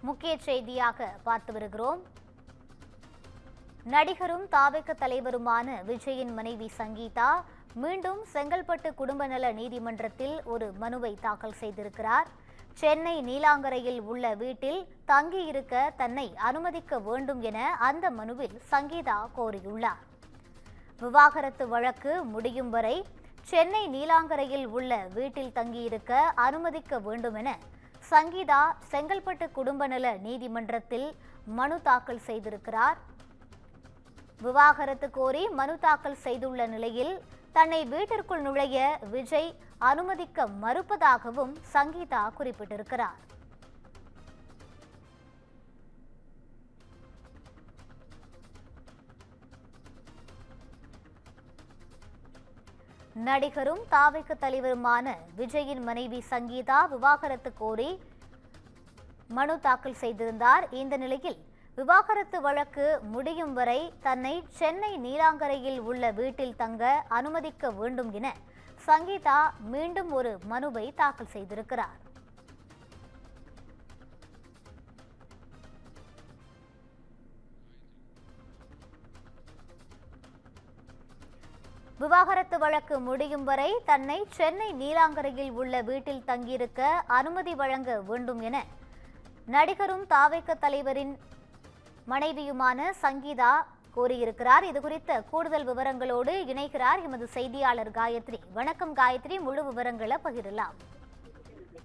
முக்கிய செய்தியாக பார்த்து வருகிறோம். நடிகரும் தாவேக தலைவருமான விஜயின் மனைவி சங்கீதா மீண்டும் செங்கல்பட்டு குடும்ப நல நீதிமன்றத்தில் ஒரு மனுவை தாக்கல் செய்திருக்கிறார். சென்னை நீலாங்கரையில் உள்ள வீட்டில் தங்கியிருக்க தன்னை அனுமதிக்க வேண்டும் என அந்த மனுவில் சங்கீதா கோரியுள்ளார். விவாகரத்து வழக்கு முடியும் வரை சென்னை நீலாங்கரையில் உள்ள வீட்டில் தங்கியிருக்க அனுமதிக்க வேண்டும் என சங்கீதா செங்கல்பட்டு குடும்ப நல நீதிமன்றத்தில் மனு தாக்கல் செய்திருக்கிறார். விவாகரத்து கோரி மனு தாக்கல் செய்துள்ள நிலையில் தன்னை வீட்டிற்குள் நுழைய விஜய் அனுமதிக்க மறுப்பதாகவும் சங்கீதா குறிப்பிட்டிருக்கிறார். நடிகரும் தாவேக தலைவருமான விஜயின் மனைவி சங்கீதா விவாகரத்து கோரி மனு தாக்கல் செய்திருந்தார். இந்த நிலையில் விவாகரத்து வழக்கு முடியும் வரை தன்னை சென்னை நீலாங்கரையில் உள்ள வீட்டில் தங்க அனுமதிக்க வேண்டும் என சங்கீதா மீண்டும் ஒரு மனுவை தாக்கல் செய்திருக்கிறார். விவாகரத்து வழக்கு முடியும் வரை தன்னை சென்னை நீலாங்கரையில் உள்ள வீட்டில் தங்கியிருக்க அனுமதி வழங்க வேண்டும் என நடிகரும் தாவேக தலைவரின் மனைவியுமான சங்கீதா கோரியிருக்கிறார். இது குறித்த கூடுதல் விவரங்களோடு இணைகிறார் எமது செய்தியாளர் காயத்ரி. வணக்கம் காயத்ரி, முழு விவரங்களை பகிரலாம்.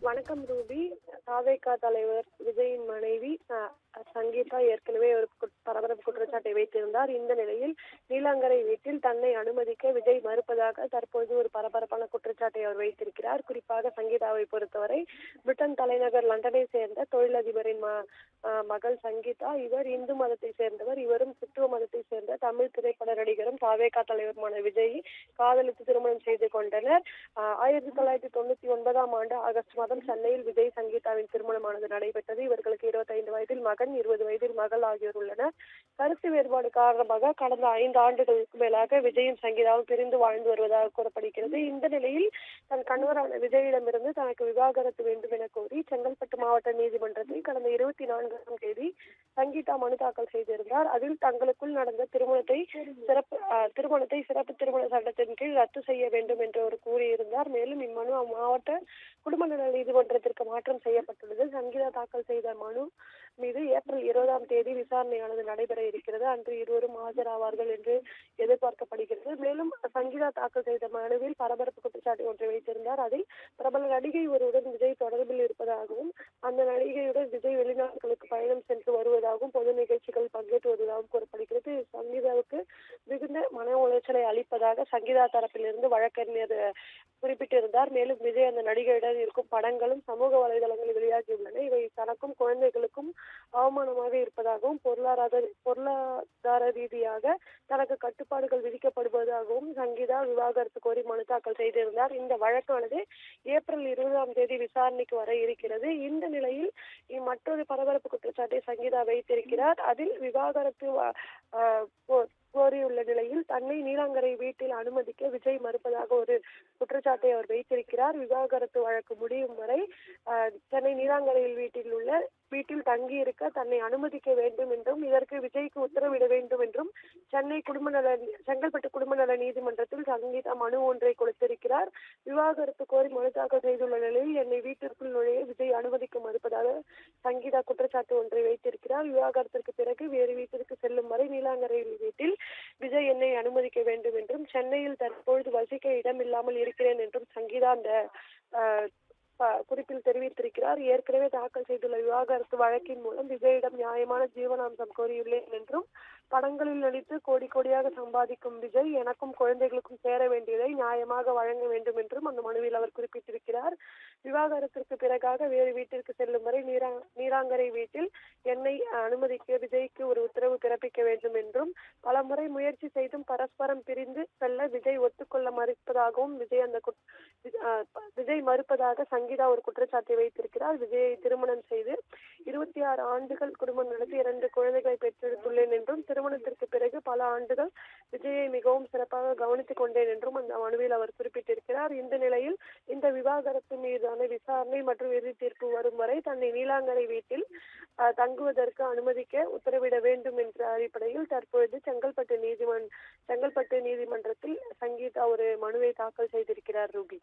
வணக்கம் ரூபி. தாவேகா தலைவர் விஜயின் மனைவி சங்கீதா ஏற்கனவே ஒரு பரபரப்பு குற்றச்சாட்டை வைத்திருந்தார். இந்த நிலையில் நீலாங்கரை வீட்டில் தன்னை அனுமதிக்க விஜய் மறுப்பதாக தற்போது ஒரு பரபரப்பான குற்றச்சாட்டை அவர் வைத்திருக்கிறார். குறிப்பாக சங்கீதாவை பொறுத்தவரை பிரிட்டன் தலைநகர் லண்டனை சேர்ந்த தொழிலதிபரின் மகள் சங்கீதா. இவர் இந்து மதத்தை சேர்ந்தவர். இவரும் கிறிஸ்துவ மதத்தை சேர்ந்த தமிழ் திரைப்பட நடிகரும் தாவேகா தலைவருமான விஜய் காதலித்து திருமணம் செய்து கொண்டனர். 1999 ஆண்டு ஆகஸ்ட் மாதம் சென்னையில் விஜய் சங்கீதாவின் திருமணமானது நடைபெற்றது. இவர்களுக்கு 25 வயதில் மகன், 20 வயதில் மகள் ஆகியோர் உள்ளனர். கருத்து வேறுபாடு காரணமாக கடந்த 5 ஆண்டுகளுக்கு மேலாக விஜயும் சங்கீதாவும் பிரிந்து வாழ்ந்து வருவதாக கூறப்படுகிறது. இந்த நிலையில் தன் கணவரான விஜயிடமிருந்து தனக்கு விவாகரத்து வேண்டும் என கோரி செங்கல்பட்டு மாவட்ட நீதிமன்றத்தில் கடந்த 24ஆம் தேதி சங்கீதா மனு தாக்கல் செய்திருந்தார். அதில் தங்களுக்குள் நடந்த திருமணத்தை சிறப்பு திருமண சட்டத்தின் கீழ் ரத்து செய்ய வேண்டும் என்று அவர் கூறியிருந்தார். மேலும் இம்மனு மாவட்ட குடும்ப நல நீதிமன்றத்திற்கு மாற்றம் செய்யப்பட்டுள்ளது. சங்கீதா தாக்கல் செய்த மனு மீது ஏப்ரல் 20ஆம் தேதி விசாரணையானது நடைபெற இருக்கிறது. அன்று இருவரும் ஆஜராவார்கள் என்று எதிர்பார்க்கப்படுகிறது. மேலும் சங்கீதா தாக்கல் செய்த மனுவில் பரபரப்பு குற்றச்சாட்டு ஒன்றை வைத்திருந்தார். அதில் பிரபல நடிகை ஒருவருடன் விஜய் தொடர்பில் இருப்பதாகவும் அந்த நடிகையுடன் விஜய் வெளிநாடுகளுக்கு பயணம் சென்று வருவதாகவும் பொது நிகழ்ச்சிகள் பங்கேற்று வருவதாகவும் கூறப்படுகிறது. சங்கீதாவுக்கு மிகுந்த மன உளைச்சலை அளிப்பதாக சங்கீதா தரப்பிலிருந்து வழக்கறிஞர் குறிப்பிட்டிருந்தார். மேலும் விஜய் அந்த நடிகையுடன் இருக்கும் படங்களும் சமூக வலைதளங்களில் வெளியாகியுள்ளன. இவை தனக்கும் குழந்தைகளுக்கும் அவமானமாக இருப்பதாகவும் பொருளாதார ரீதியாக தனக்கு கட்டுப்பாடுகள் விதிக்கப்படுவதாகவும் சங்கீதா விவாகரத்து கோரி மனு தாக்கல் செய்திருந்தார். இந்த வழக்கானது ஏப்ரல் 20ஆம் தேதி விசாரணைக்கு வர இருக்கிறது. இந்த நிலையில் மற்றொரு பரபரப்பு குற்றச்சாட்டை சங்கீதா வைத்திருக்கிறார். அதில் விவாகரத்து கோரியுள்ள நிலையில் தன்னை நீலாங்கரை வீட்டில் அனுமதிக்க விஜய் மறுப்பதாக ஒரு குற்றச்சாட்டை அவர் வைத்திருக்கிறார். விவாகரத்து வழக்கு முடியும் வரை சென்னை நீலாங்கரையில் வீட்டில் தங்கியிருக்க தன்னை அனுமதிக்க வேண்டும் என்றும் இதற்கு விஜய்க்கு உத்தரவிட வேண்டும் என்றும் செங்கல்பட்டு குடும்ப நல நீதிமன்றத்தில் சங்கீதா மனு ஒன்றை கொடுத்திருக்கிறார். விவாகரத்து கோரி மனு தாக்கல் செய்துள்ள நிலையில் என்னை வீட்டிற்குள் நுழைய விஜய் அனுமதிக்க மறுப்பதாக சங்கீதா குற்றச்சாட்டு ஒன்றை வைத்திருக்கிறார். விவாகரத்திற்கு பிறகு வேறு வீட்டிற்கு செல்லும் வரை நீலாங்கரையில் வீட்டில் விஜய் என்னை அனுமதிக்க வேண்டும் என்றும் சென்னையில் தற்பொழுது வசிக்க இடமில்லாமல் இருக்கிறேன் என்றும் சங்கீதா அந்த குறிப்பில் தெரிவித்திருக்கிறார். ஏற்கனவே தாக்கல் செய்துள்ள விவாகரத்து வழக்கின் மூலம் விஜயிடம் நியாயமான ஜீவனாம்சம் கோரியுள்ளேன் என்றும் படங்களில் நடித்து கோடி கோடியாக சம்பாதிக்கும் விஜய் எனக்கும் குழந்தைகளுக்கும் சேர வேண்டியதை நியாயமாக வழங்க வேண்டும் என்றும் அந்த மனுவில் அவர் குறிப்பிட்டிருக்கிறார். விவாகரத்திற்கு பிறகாக வேறு வீட்டிற்கு செல்லும் வரை நீலாங்கரை வீட்டில் என்னை அனுமதிக்க விஜய்க்கு ஒரு உத்தரவு பிறப்பிக்க வேண்டும் என்றும் பலமுறை முயற்சி செய்தும் பரஸ்பரம் பிரிந்து செல்ல விஜய் ஒத்துக்கொள்ள மறுப்பதாகவும் விஜய் மறுப்பதாக சங்கீதா ஒரு குற்றச்சாட்டை வைத்திருக்கிறார். விஜயை திருமணம் செய்து 26 ஆண்டுகள் குடும்பம் நடத்தி 2 குழந்தைகளை பெற்றெடுத்துள்ளேன் என்றும் திருமணத்திற்கு பிறகு பல ஆண்டுகள் விஜயை மிகவும் சிறப்பாக கவனித்துக் கொண்டேன் என்றும் அந்த மனுவில் அவர் குறிப்பிட்டிருக்கிறார். இந்த நிலையில் இந்த விவாகரத்து மீதான விசாரணை மற்றும் இறுதி தீர்ப்பு வரும் வரை தன்னை நீலாங்கரை வீட்டில் தங்குவதற்கு அனுமதிக்க உத்தரவிட வேண்டும் என்ற அடிப்படையில் தற்பொழுது செங்கல்பட்டு நீதிமன்றத்தில் சங்கீதா ஒரு மனுவை தாக்கல் செய்திருக்கிறார் ரூபி.